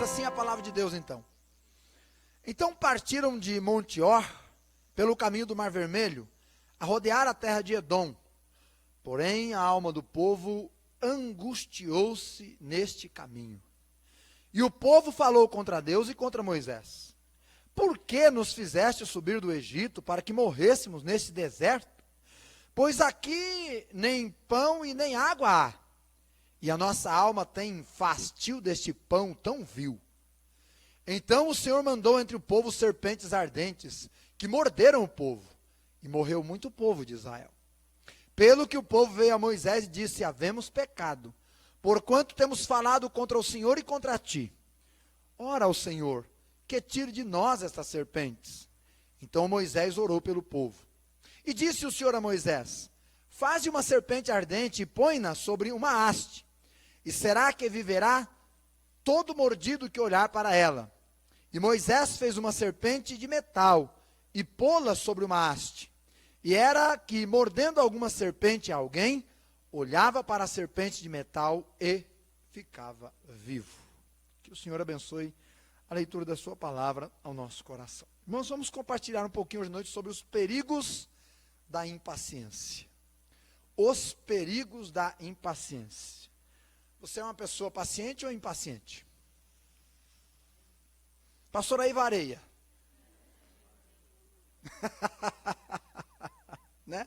assim a palavra de Deus então. Então partiram de Monte Or, pelo caminho do Mar Vermelho, a rodear a terra de Edom. Porém, a alma do povo angustiou-se neste caminho. E o povo falou contra Deus e contra Moisés: por que nos fizeste subir do Egito para que morrêssemos neste deserto? Pois aqui nem pão e nem água há, e a nossa alma tem fastio deste pão tão vil. Então o Senhor mandou entre o povo serpentes ardentes, que morderam o povo, e morreu muito povo de Israel. Pelo que o povo veio a Moisés e disse: havemos pecado, porquanto temos falado contra o Senhor e contra ti. Ora ao Senhor, que tire de nós estas serpentes. Então Moisés orou pelo povo. E disse o Senhor a Moisés: faze uma serpente ardente e põe-na sobre uma haste, e será que viverá todo mordido que olhar para ela. E Moisés fez uma serpente de metal, e pô-la sobre uma haste. E era que, mordendo alguma serpente a alguém, olhava para a serpente de metal e ficava vivo. Que o Senhor abençoe a leitura da sua palavra ao nosso coração. Irmãos, vamos compartilhar um pouquinho hoje à noite sobre os perigos da impaciência. Os perigos da impaciência. Você é uma pessoa paciente ou impaciente? Pastor, aí vareia. Né?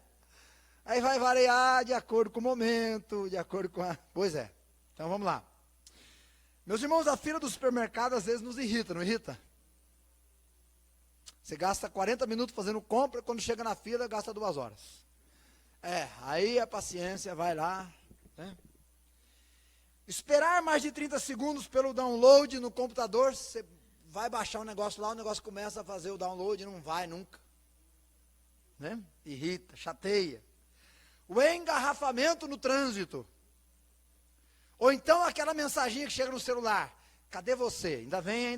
Aí vai variar de acordo com o momento, de acordo com a... Pois é. Então vamos lá. Meus irmãos, a fila do supermercado às vezes nos irrita, não irrita? Você gasta 40 minutos fazendo compra, quando chega na fila, gasta 2 horas. Aí a paciência vai lá, né? Esperar mais de 30 segundos pelo download no computador, você vai baixar um negócio lá, o negócio começa a fazer o download e não vai nunca. Né? Irrita, chateia. O engarrafamento no trânsito. Ou então aquela mensaginha que chega no celular: cadê você? Ainda vem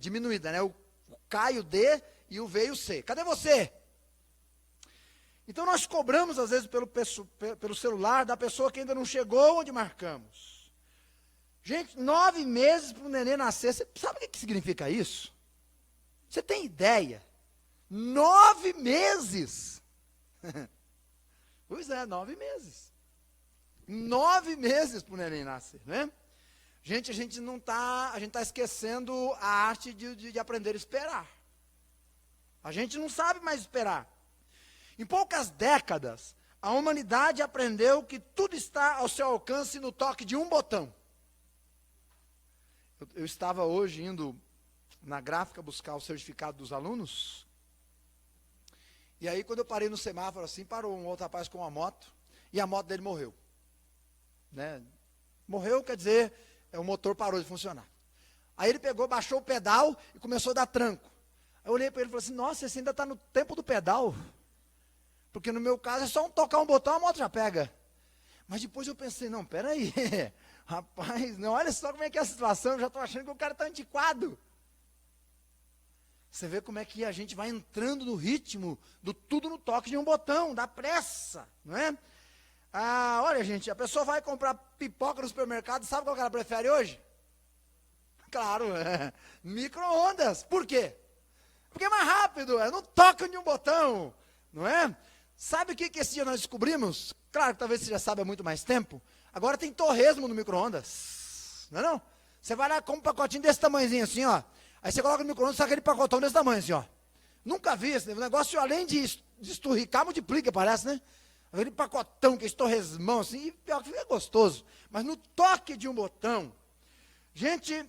diminuída, né? O K e o D e o V e o C. Cadê você? Então nós cobramos às vezes pelo celular da pessoa que ainda não chegou onde marcamos. Gente, 9 meses para o neném nascer. Você sabe o que significa isso? Você tem ideia? 9 meses. Pois é, 9 meses. 9 meses para o neném nascer, né? Gente, a gente está esquecendo a arte de aprender a esperar. A gente não sabe mais esperar. Em poucas décadas, a humanidade aprendeu que tudo está ao seu alcance no toque de um botão. Eu estava hoje indo na gráfica buscar o certificado dos alunos. E aí, quando eu parei no semáforo assim, parou um outro rapaz com uma moto, e a moto dele morreu. Né? Morreu, quer dizer, o motor parou de funcionar. Aí ele pegou, baixou o pedal e começou a dar tranco. Aí eu olhei para ele e falei assim: nossa, você ainda está no tempo do pedal? Porque no meu caso é só tocar um botão, a moto já pega. Mas depois eu pensei: não, peraí, rapaz, não, olha só como é que é a situação, eu já estou achando que o cara está antiquado. Você vê como é que a gente vai entrando no ritmo do tudo no toque de um botão, da pressa, não é? Olha, gente, a pessoa vai comprar pipoca no supermercado, sabe qual que ela prefere hoje? Claro, micro-ondas. Por quê? Porque é mais rápido, no toque de um botão, não é? Sabe o que esse dia nós descobrimos? Claro que talvez você já saiba há muito mais tempo. Agora tem torresmo no micro-ondas, não é não? Você vai lá e compra um pacotinho desse tamanhozinho assim, ó. Aí você coloca no micro-ondas, sai aquele pacotão desse tamanho assim, ó. Nunca vi esse negócio, além de esturricar, multiplica, parece, né? Aquele pacotão, que é torresmão assim, e pior que fica gostoso. Mas no toque de um botão, gente,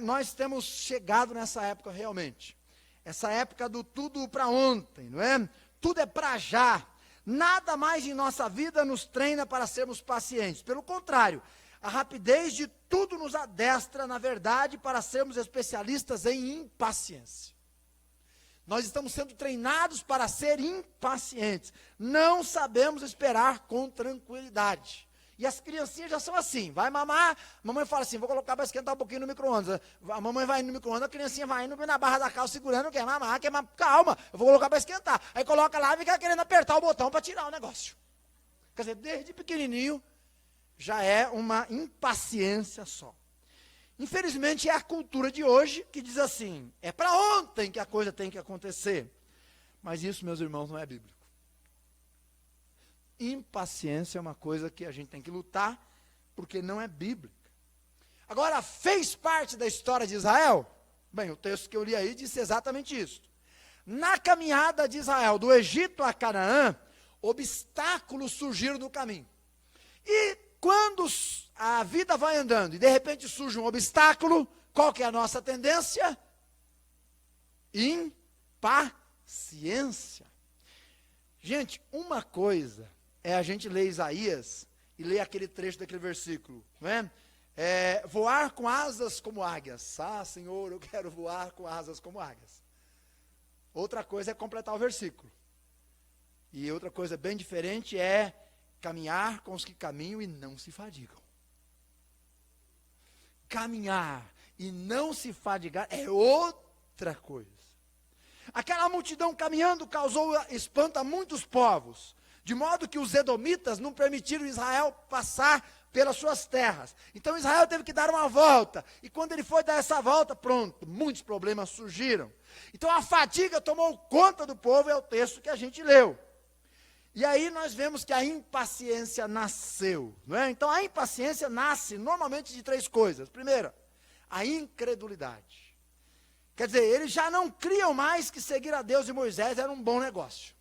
nós temos chegado nessa época realmente. Essa época do tudo para ontem, não é? Tudo é para já. Nada mais em nossa vida nos treina para sermos pacientes. Pelo contrário, a rapidez de tudo nos adestra, na verdade, para sermos especialistas em impaciência. Nós estamos sendo treinados para ser impacientes. Não sabemos esperar com tranquilidade. E as criancinhas já são assim. Vai mamar, a mamãe fala assim: vou colocar para esquentar um pouquinho no micro-ondas. A mamãe vai no micro-ondas, a criancinha vai indo na barra da calça segurando, quer mamar, calma, eu vou colocar para esquentar. Aí coloca lá e fica querendo apertar o botão para tirar o negócio. Quer dizer, desde pequenininho, já é uma impaciência só. Infelizmente é a cultura de hoje que diz assim, é para ontem que a coisa tem que acontecer. Mas isso, meus irmãos, não é bíblico. Impaciência é uma coisa que a gente tem que lutar, porque não é bíblica. Agora, fez parte da história de Israel? Bem, o texto que eu li aí disse exatamente isso. Na caminhada de Israel, do Egito a Canaã, obstáculos surgiram no caminho. E quando a vida vai andando e de repente surge um obstáculo, qual que é a nossa tendência? Impaciência. Gente, uma coisa é a gente ler Isaías e ler aquele trecho daquele versículo, não é? Voar com asas como águias. Ah, Senhor, eu quero voar com asas como águias. Outra coisa é completar o versículo. E outra coisa bem diferente é caminhar com os que caminham e não se fadigam. Caminhar e não se fadigar é outra coisa. Aquela multidão caminhando causou espanto a muitos povos, de modo que os edomitas não permitiram Israel passar pelas suas terras. Então Israel teve que dar uma volta, e quando ele foi dar essa volta, pronto, muitos problemas surgiram. Então a fadiga tomou conta do povo, é o texto que a gente leu. E aí nós vemos que a impaciência nasceu, não é? Então a impaciência nasce normalmente de três coisas. Primeira, a incredulidade. Quer dizer, eles já não criam mais que seguir a Deus e Moisés era um bom negócio.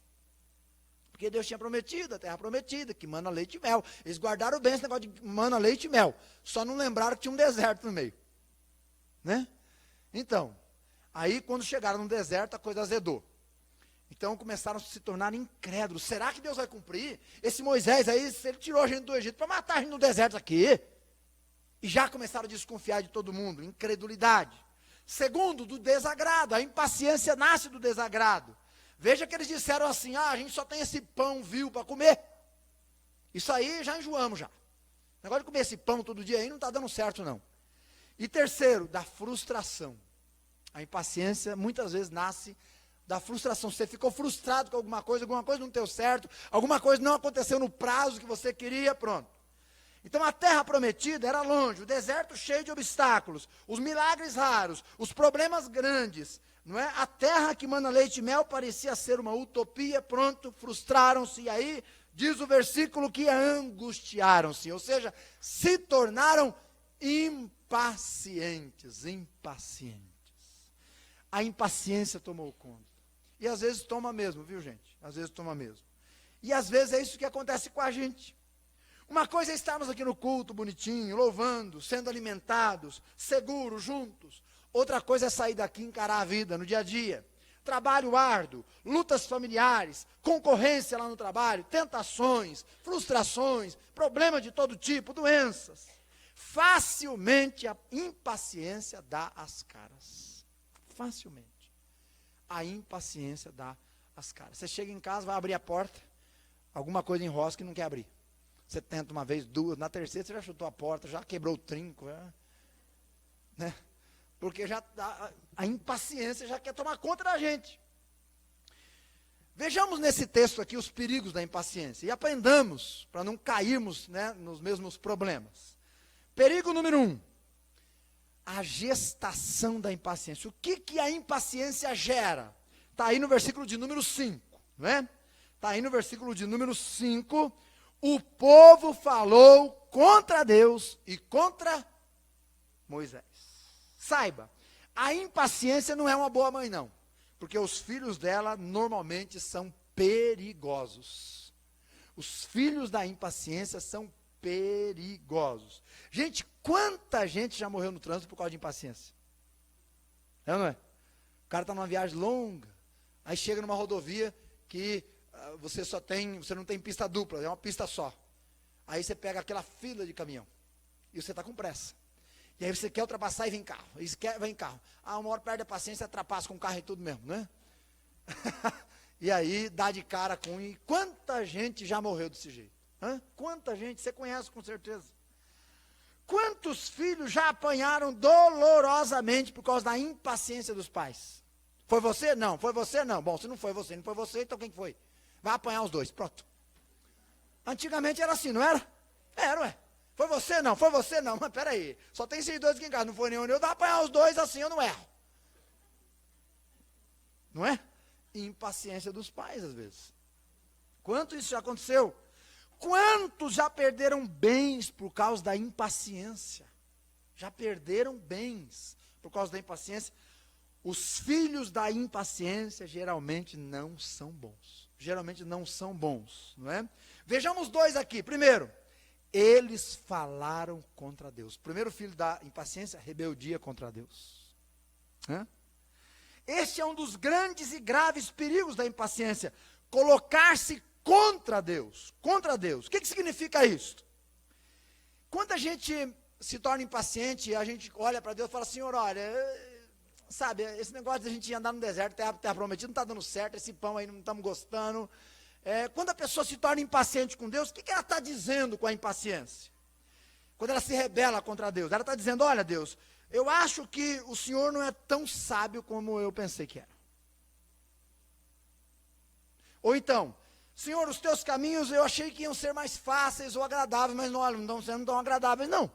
Porque Deus tinha prometido, a terra prometida, que mana leite e mel. Eles guardaram bem esse negócio de mana leite e mel. Só não lembraram que tinha um deserto no meio. Né? Então, aí quando chegaram no deserto, a coisa azedou. Então começaram a se tornar incrédulos. Será que Deus vai cumprir? Esse Moisés aí, ele tirou a gente do Egito para matar a gente no deserto aqui. E já começaram a desconfiar de todo mundo, incredulidade. Segundo, do desagrado. A impaciência nasce do desagrado. Veja que eles disseram assim, a gente só tem esse pão vil para comer. Isso aí já enjoamos já. O negócio de comer esse pão todo dia aí não está dando certo não. E terceiro, da frustração. A impaciência muitas vezes nasce da frustração. Você ficou frustrado com alguma coisa não deu certo, alguma coisa não aconteceu no prazo que você queria, pronto. Então a terra prometida era longe, o deserto cheio de obstáculos, os milagres raros, os problemas grandes, não é? A terra que mana leite e mel parecia ser uma utopia, pronto, frustraram-se, e aí diz o versículo que angustiaram-se, ou seja, se tornaram impacientes. A impaciência tomou conta. E às vezes toma mesmo, viu gente? Às vezes toma mesmo. E às vezes é isso que acontece com a gente. Uma coisa é estarmos aqui no culto, bonitinho, louvando, sendo alimentados, seguros, juntos. Outra coisa é sair daqui e encarar a vida no dia a dia. Trabalho árduo, lutas familiares, concorrência lá no trabalho, tentações, frustrações, problemas de todo tipo, doenças. Facilmente a impaciência dá as caras. Facilmente. A impaciência dá as caras. Você chega em casa, vai abrir a porta, alguma coisa enrosca e não quer abrir. Você tenta uma vez, duas, na terceira você já chutou a porta, já quebrou o trinco, né? Porque já a impaciência já quer tomar conta da gente. Vejamos nesse texto aqui os perigos da impaciência e aprendamos para não cairmos, né, nos mesmos problemas. Perigo número 1. A gestação da impaciência. O que a impaciência gera? Está aí no versículo de número 5, não é? Está aí no versículo de número 5. O povo falou contra Deus e contra Moisés. Saiba, a impaciência não é uma boa mãe não, porque os filhos dela normalmente são perigosos. Os filhos da impaciência são perigosos. Gente, quanta gente já morreu no trânsito por causa de impaciência? É ou não é? O cara está numa viagem longa, aí chega numa rodovia que você não tem pista dupla, é uma pista só. Aí você pega aquela fila de caminhão, e você está com pressa. E aí você quer ultrapassar e vem carro, vem carro. Uma hora perde a paciência, ultrapassa com o carro e tudo mesmo, né? E aí dá de cara com... E quanta gente já morreu desse jeito? Quanta gente, você conhece com certeza. Quantos filhos já apanharam dolorosamente por causa da impaciência dos pais? Foi você? Não. Foi você? Não. Bom, se não foi você, então quem foi? Vai apanhar os dois, pronto. Antigamente era assim, não era? Era, ué. Foi você não, foi você não. Mas peraí, só tem esses dois aqui em casa, não foi nenhum, eu dá para apanhar os dois assim, eu não erro. Não é? Impaciência dos pais, às vezes. Quanto isso já aconteceu? Quantos já perderam bens por causa da impaciência? Já perderam bens por causa da impaciência? Os filhos da impaciência geralmente não são bons. Geralmente não são bons, não é? Vejamos dois aqui. Primeiro, eles falaram contra Deus. Primeiro filho da impaciência, rebeldia contra Deus. Hã? Este é um dos grandes e graves perigos da impaciência. Colocar-se contra Deus. Contra Deus. O que significa isso? Quando a gente se torna impaciente, a gente olha para Deus e fala, Senhor, olha, sabe, esse negócio de a gente andar no deserto, terra prometida, não está dando certo, esse pão aí não estamos gostando. Quando a pessoa se torna impaciente com Deus, o que ela está dizendo com a impaciência? Quando ela se rebela contra Deus, ela está dizendo, olha Deus, eu acho que o Senhor não é tão sábio como eu pensei que era. Ou então, Senhor, os teus caminhos eu achei que iam ser mais fáceis ou agradáveis, mas não, olha, não estão sendo tão agradáveis não.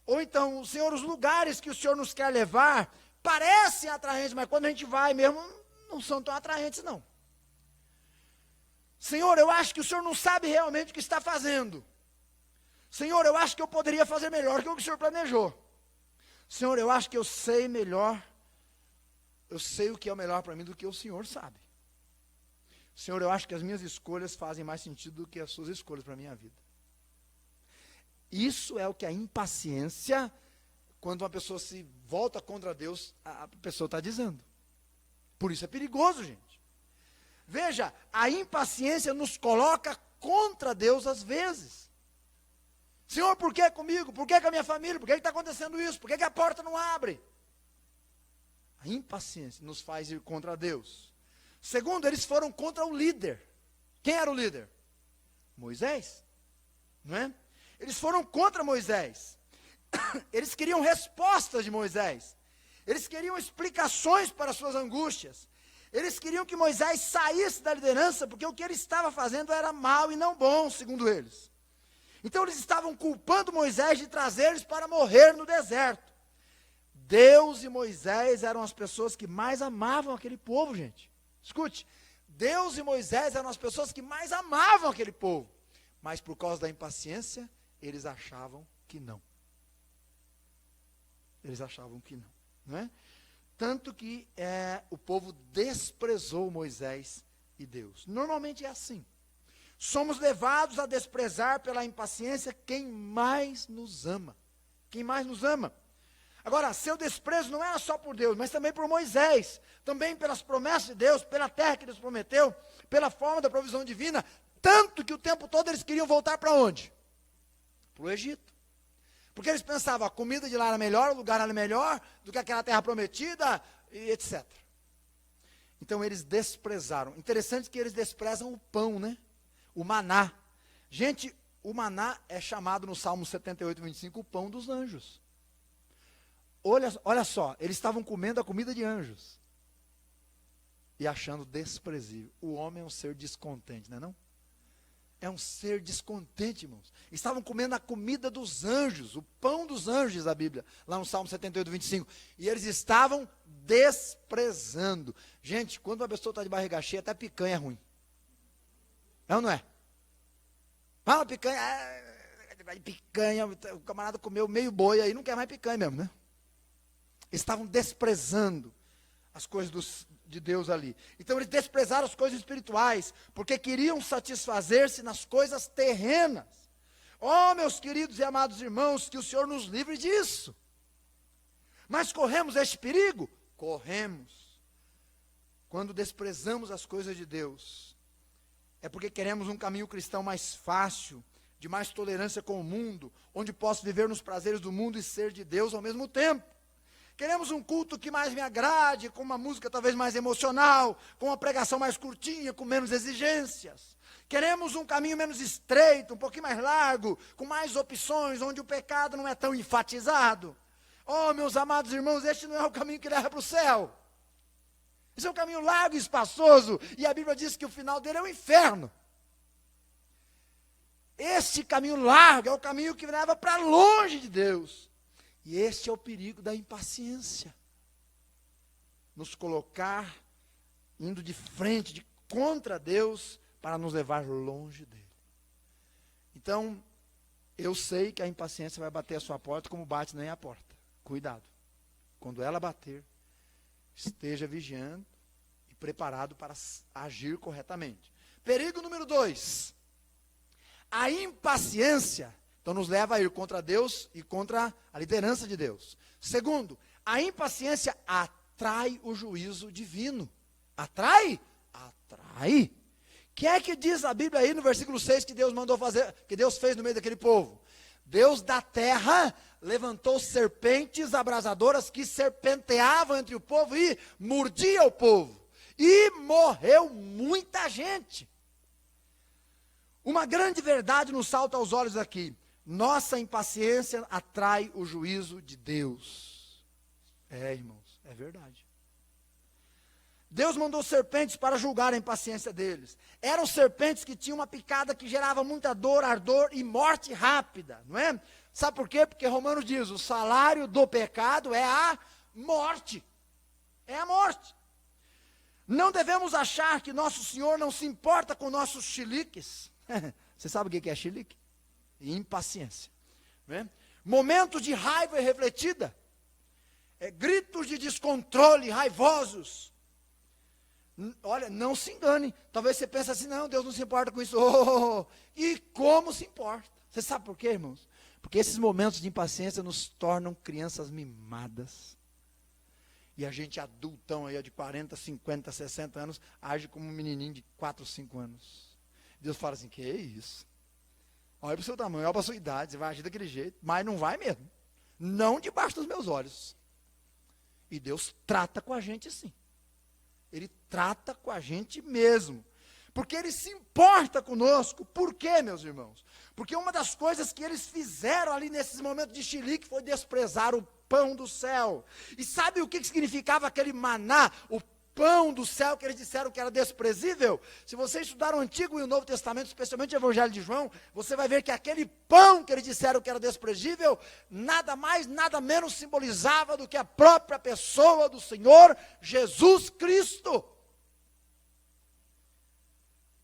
Ou então, Senhor, os lugares que o Senhor nos quer levar parecem atraentes, mas quando a gente vai mesmo, não são tão atraentes não. Senhor, eu acho que o Senhor não sabe realmente o que está fazendo. Senhor, eu acho que eu poderia fazer melhor que o que o Senhor planejou. Senhor, eu acho que eu sei melhor, eu sei o que é o melhor para mim do que o Senhor sabe. Senhor, eu acho que as minhas escolhas fazem mais sentido do que as suas escolhas para a minha vida. Isso é o que a impaciência, quando uma pessoa se volta contra Deus, a pessoa está dizendo. Por isso é perigoso, gente. Veja, a impaciência nos coloca contra Deus às vezes. Senhor, por que comigo? Por que com a minha família? Por que está acontecendo isso? Por que a porta não abre? A impaciência nos faz ir contra Deus. Segundo, eles foram contra o líder. Quem era o líder? Moisés. Não é? Eles foram contra Moisés. Eles queriam respostas de Moisés. Eles queriam explicações para suas angústias. Eles queriam que Moisés saísse da liderança, porque o que ele estava fazendo era mal e não bom, segundo eles. Então eles estavam culpando Moisés de trazer eles para morrer no deserto. Deus e Moisés eram as pessoas que mais amavam aquele povo, gente. Escute, Deus e Moisés eram as pessoas que mais amavam aquele povo. Mas por causa da impaciência, eles achavam que não. Eles achavam que não, não é? Tanto que o povo desprezou Moisés e Deus. Normalmente é assim. Somos levados a desprezar pela impaciência quem mais nos ama. Quem mais nos ama. Agora, seu desprezo não era só por Deus, mas também por Moisés. Também pelas promessas de Deus, pela terra que Deus prometeu, pela forma da provisão divina. Tanto que o tempo todo eles queriam voltar para onde? Para o Egito. Porque eles pensavam, a comida de lá era melhor, o lugar era melhor do que aquela terra prometida, e etc. Então eles desprezaram. Interessante que eles desprezam o pão, né? O maná. Gente, o maná é chamado no Salmo 78, 25, o pão dos anjos. Olha só, eles estavam comendo a comida de anjos. E achando desprezível. O homem é um ser descontente, não é não? É um ser descontente, irmãos. Estavam comendo a comida dos anjos, o pão dos anjos, diz a Bíblia, lá no Salmo 78, 25. E eles estavam desprezando. Gente, quando uma pessoa está de barriga cheia, até picanha é ruim. É ou não é? Fala picanha, picanha, o camarada comeu meio boi aí, não quer mais picanha mesmo, né? Estavam desprezando as coisas de Deus ali. Então eles desprezaram as coisas espirituais, porque queriam satisfazer-se nas coisas terrenas. Oh, meus queridos e amados irmãos, que o Senhor nos livre disso. Mas corremos este perigo? Corremos. Quando desprezamos as coisas de Deus, é porque queremos um caminho cristão mais fácil, de mais tolerância com o mundo, onde posso viver nos prazeres do mundo e ser de Deus ao mesmo tempo. Queremos um culto que mais me agrade, com uma música talvez mais emocional, com uma pregação mais curtinha, com menos exigências. Queremos um caminho menos estreito, um pouquinho mais largo, com mais opções, onde o pecado não é tão enfatizado. Oh, meus amados irmãos, este não é o caminho que leva para o céu. Esse é um caminho largo e espaçoso, e a Bíblia diz que o final dele é o inferno. Este caminho largo é o caminho que leva para longe de Deus. E este é o perigo da impaciência. Nos colocar indo de frente, contra Deus, para nos levar longe dele. Então, eu sei que a impaciência vai bater a sua porta como bate na minha porta. Cuidado. Quando ela bater, esteja vigiando e preparado para agir corretamente. Perigo número 2. A impaciência, então, nos leva a ir contra Deus e contra a liderança de Deus. Segundo, a impaciência atrai o juízo divino. Atrai? Atrai. O que é que diz a Bíblia aí no versículo 6 que Deus mandou fazer, que Deus fez no meio daquele povo? Deus da terra levantou serpentes abrasadoras que serpenteavam entre o povo e mordia o povo. E morreu muita gente. Uma grande verdade nos salta aos olhos aqui. Nossa impaciência atrai o juízo de Deus. Irmãos, é verdade. Deus mandou serpentes para julgar a impaciência deles. Eram serpentes que tinham uma picada que gerava muita dor, ardor e morte rápida, não é? Sabe por quê? Porque Romanos diz, o salário do pecado é a morte. É a morte. Não devemos achar que nosso Senhor não se importa com nossos chiliques. Você sabe o que é chilique? Impaciência. Não é? Momentos de raiva irrefletida. Gritos de descontrole, raivosos. Olha, não se engane. Talvez você pense assim, não, Deus não se importa com isso. E como se importa? Você sabe por quê, irmãos? Porque esses momentos de impaciência nos tornam crianças mimadas. E a gente adultão aí, de 40, 50, 60 anos, age como um menininho de 4, 5 anos. Deus fala assim, que é isso? Olha para o seu tamanho, olha para a sua idade, você vai agir daquele jeito. Mas não vai mesmo. Não debaixo dos meus olhos. E Deus trata com a gente assim. Ele trata com a gente mesmo. Porque Ele se importa conosco. Por quê, meus irmãos? Porque uma das coisas que eles fizeram ali nesses momentos de chilique foi desprezar o pão do céu. E sabe o que significava aquele maná, o pão do céu que eles disseram que era desprezível? Se você estudar o Antigo e o Novo Testamento, especialmente o Evangelho de João, você vai ver que aquele pão que eles disseram que era desprezível, nada mais, nada menos simbolizava do que a própria pessoa do Senhor Jesus Cristo.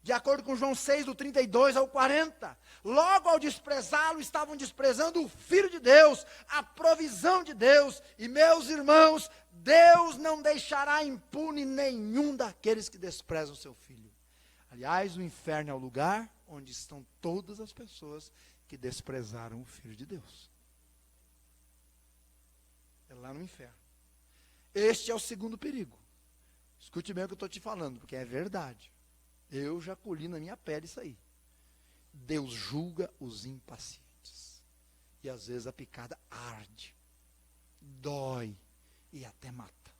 De acordo com João 6, do 32 ao 40, logo ao desprezá-lo, estavam desprezando o Filho de Deus, a provisão de Deus. E meus irmãos, Deus não deixará impune nenhum daqueles que desprezam o seu Filho. Aliás, o inferno é o lugar onde estão todas as pessoas que desprezaram o Filho de Deus. É lá no inferno. Este é o segundo perigo. Escute bem o que eu estou te falando, porque é verdade. Eu já colhi na minha pele isso aí. Deus julga os impacientes. E às vezes a picada arde, dói e até mata.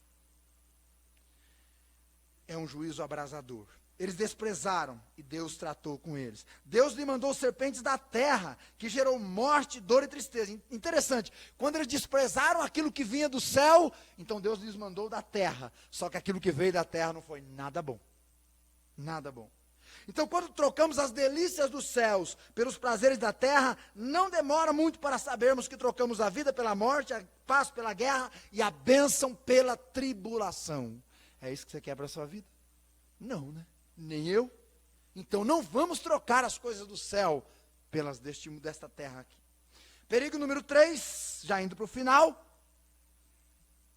É um juízo abrasador. Eles desprezaram e Deus tratou com eles. Deus lhe mandou serpentes da terra, que gerou morte, dor e tristeza. Interessante, quando eles desprezaram aquilo que vinha do céu, então Deus lhes mandou da terra. Só que aquilo que veio da terra não foi nada bom. Nada bom. Então, quando trocamos as delícias dos céus pelos prazeres da terra, não demora muito para sabermos que trocamos a vida pela morte, a paz pela guerra e a bênção pela tribulação. É isso que você quer para a sua vida? Não, né? Nem eu. Então, não vamos trocar as coisas do céu pelas desta terra aqui. Perigo número 3, já indo para o final.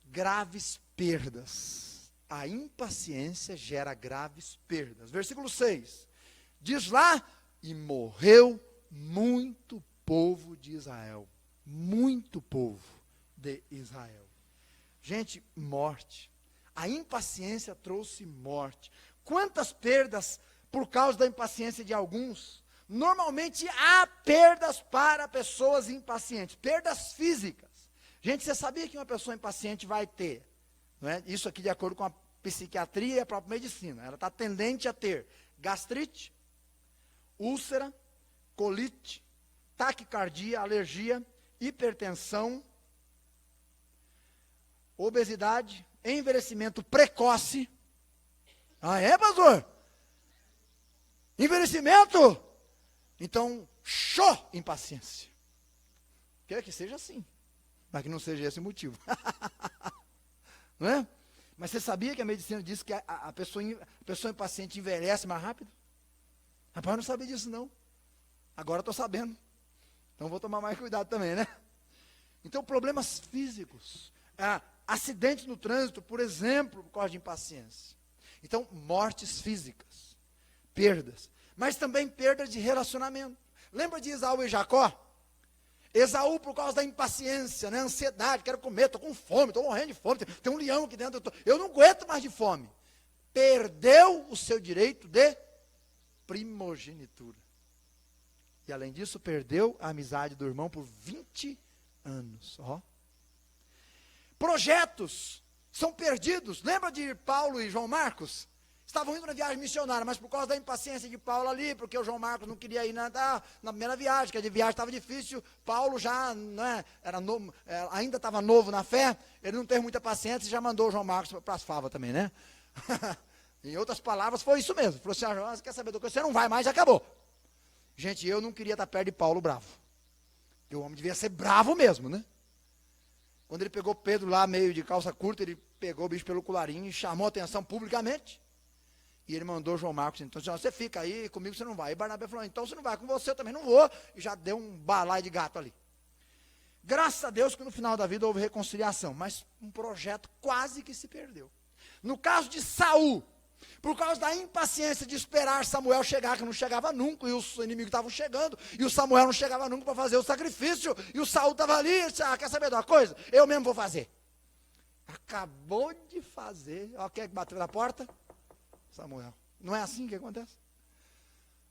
Graves perdas. A impaciência gera graves perdas. Versículo 6. Diz lá, e morreu muito povo de Israel. Muito povo de Israel. Gente, morte. A impaciência trouxe morte. Quantas perdas por causa da impaciência de alguns? Normalmente há perdas para pessoas impacientes. Perdas físicas. Gente, você sabia que uma pessoa impaciente vai ter? Não é? Isso aqui de acordo com a psiquiatria e a própria medicina. Ela está tendente a ter gastrite, úlcera, colite, taquicardia, alergia, hipertensão, obesidade, envelhecimento precoce. Ah, é, pastor? Envelhecimento? Então, impaciência. Quer que seja assim, mas que não seja esse o motivo. Não é? Mas você sabia que a medicina diz que a pessoa impaciente envelhece mais rápido? Rapaz, eu não sabia disso não. Agora estou sabendo. Então vou tomar mais cuidado também, né? Então problemas físicos, acidentes no trânsito, por exemplo, por causa de impaciência. Então mortes físicas, perdas, mas também perda de relacionamento. Lembra de Esaú e Jacó? Esaú, por causa da impaciência, né, ansiedade, quero comer, estou com fome, estou morrendo de fome, tem um leão aqui dentro, eu não aguento mais de fome. Perdeu o seu direito de primogenitura. E além disso, perdeu a amizade do irmão por 20 anos. Projetos são perdidos. Lembra de Paulo e João Marcos? Estavam indo na viagem missionária, mas por causa da impaciência de Paulo ali, porque o João Marcos não queria ir na primeira viagem, que a viagem estava difícil, Paulo já ainda estava novo na fé, ele não teve muita paciência e já mandou o João Marcos para as favas também, né? Em outras palavras, foi isso mesmo. Falou assim, João, você quer saber do que? Você não vai mais, já acabou. Gente, eu não queria estar perto de Paulo bravo. Porque o homem devia ser bravo mesmo, né? Quando ele pegou Pedro lá, meio de calça curta, ele pegou o bicho pelo colarinho e chamou a atenção publicamente. E ele mandou João Marcos, então, você fica aí, comigo você não vai. E Barnabé falou, então você não vai, com você eu também não vou. E já deu um balaio de gato ali. Graças a Deus que no final da vida houve reconciliação, mas um projeto quase que se perdeu. No caso de Saul, por causa da impaciência de esperar Samuel chegar, que não chegava nunca, e os inimigos estavam chegando, e o Samuel não chegava nunca para fazer o sacrifício, e o Saul estava ali, e disse, quer saber de uma coisa? Eu mesmo vou fazer. Acabou de fazer, quem é que bateu na porta? Samuel. Não é assim que acontece?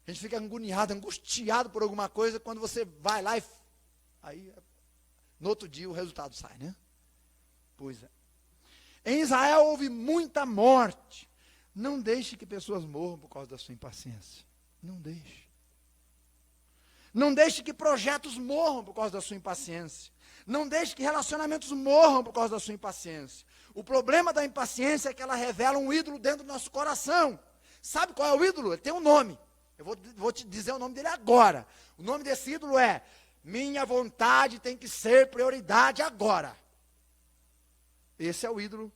A gente fica agoniado, angustiado por alguma coisa, quando você vai lá e aí, no outro dia o resultado sai, né? Pois é. Em Israel houve muita morte. Não deixe que pessoas morram por causa da sua impaciência. Não deixe. Não deixe que projetos morram por causa da sua impaciência. Não deixe que relacionamentos morram por causa da sua impaciência. O problema da impaciência é que ela revela um ídolo dentro do nosso coração. Sabe qual é o ídolo? Ele tem um nome. Eu vou te dizer o nome dele agora. O nome desse ídolo é: minha vontade tem que ser prioridade agora. Esse é o ídolo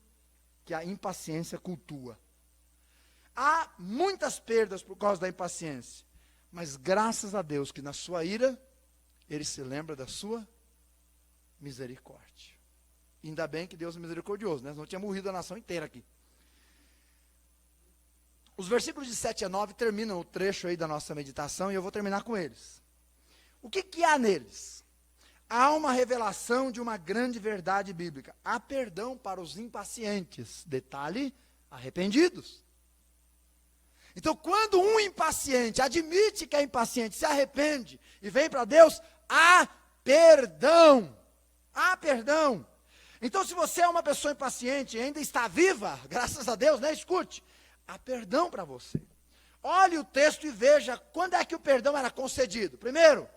que a impaciência cultua. Há muitas perdas por causa da impaciência. Mas graças a Deus que na sua ira, ele se lembra da sua misericórdia. Ainda bem que Deus é misericordioso, né? Senão tinha morrido a nação inteira aqui. Os versículos de 7 a 9 terminam o trecho aí da nossa meditação e eu vou terminar com eles. O que há neles? Há uma revelação de uma grande verdade bíblica. Há perdão para os impacientes. Detalhe, arrependidos. Então, quando um impaciente admite que é impaciente, se arrepende e vem para Deus, há perdão. Há perdão. Então, se você é uma pessoa impaciente e ainda está viva, graças a Deus, né? Escute, há perdão para você. Olhe o texto e veja quando é que o perdão era concedido. Primeiro,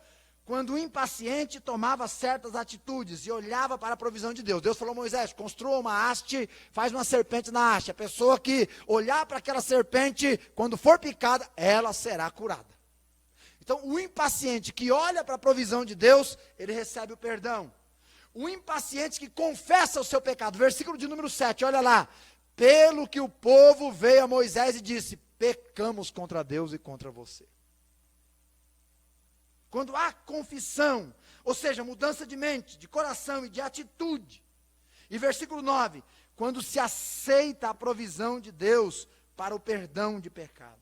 quando o impaciente tomava certas atitudes e olhava para a provisão de Deus. Deus falou a Moisés, construa uma haste, faz uma serpente na haste. A pessoa que olhar para aquela serpente, quando for picada, ela será curada. Então, o impaciente que olha para a provisão de Deus, ele recebe o perdão. O impaciente que confessa o seu pecado, versículo de número 7, olha lá. Pelo que o povo veio a Moisés e disse, pecamos contra Deus e contra você. Quando há confissão, ou seja, mudança de mente, de coração e de atitude. E versículo 9, quando se aceita a provisão de Deus para o perdão de pecados.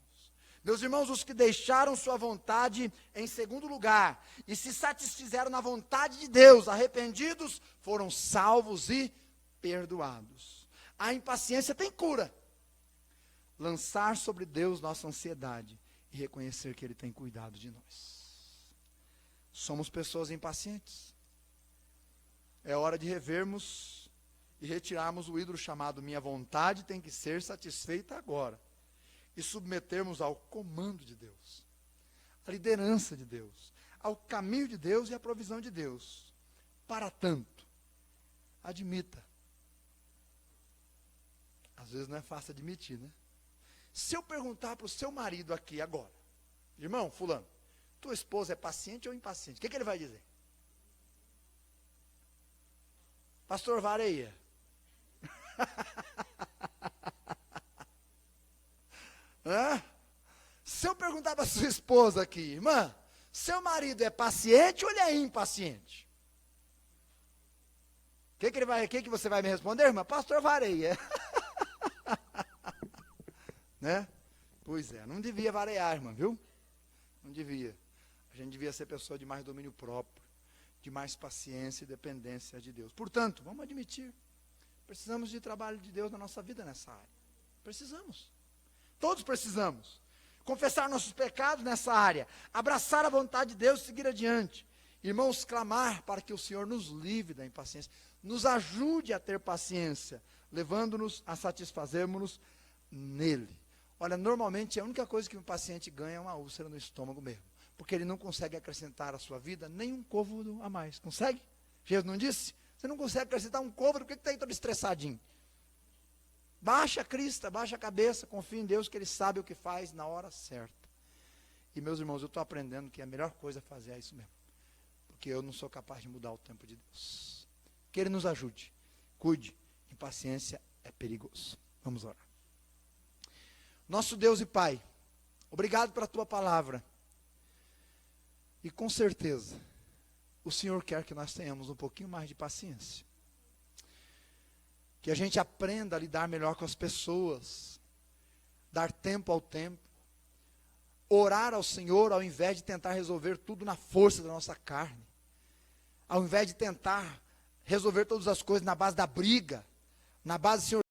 Meus irmãos, os que deixaram sua vontade em segundo lugar e se satisfizeram na vontade de Deus, arrependidos, foram salvos e perdoados. A impaciência tem cura. Lançar sobre Deus nossa ansiedade e reconhecer que Ele tem cuidado de nós. Somos pessoas impacientes. É hora de revermos e retirarmos o ídolo chamado minha vontade tem que ser satisfeita agora. E submetermos ao comando de Deus, à liderança de Deus, ao caminho de Deus e à provisão de Deus. Para tanto, admita. Às vezes não é fácil admitir, né? Se eu perguntar para o seu marido aqui agora, irmão, fulano, tua esposa é paciente ou impaciente? O que ele vai dizer? Pastor Vareia. Se eu perguntar para sua esposa aqui, irmã, seu marido é paciente ou ele é impaciente? O que você vai me responder, irmã? Pastor Vareia. Né? Pois é, não devia varear, irmã, viu? Não devia. A gente devia ser pessoa de mais domínio próprio, de mais paciência e dependência de Deus. Portanto, vamos admitir, precisamos de trabalho de Deus na nossa vida nessa área. Precisamos. Todos precisamos. Confessar nossos pecados nessa área, abraçar a vontade de Deus e seguir adiante. Irmãos, clamar para que o Senhor nos livre da impaciência, nos ajude a ter paciência, levando-nos a satisfazermos-nos nele. Olha, normalmente a única coisa que um paciente ganha é uma úlcera no estômago mesmo, porque ele não consegue acrescentar à sua vida nem um côvado a mais. Consegue? Jesus não disse? Você não consegue acrescentar um côvado, por que está aí todo estressadinho? Baixa a crista, baixa a cabeça, confia em Deus que Ele sabe o que faz na hora certa. E meus irmãos, eu estou aprendendo que a melhor coisa a fazer é isso mesmo, porque eu não sou capaz de mudar o tempo de Deus. Que Ele nos ajude, cuide, impaciência é perigoso. Vamos orar. Nosso Deus e Pai, obrigado pela Tua palavra, e com certeza, o Senhor quer que nós tenhamos um pouquinho mais de paciência, que a gente aprenda a lidar melhor com as pessoas, dar tempo ao tempo, orar ao Senhor ao invés de tentar resolver tudo na força da nossa carne, ao invés de tentar resolver todas as coisas na base da briga, na base, Senhor,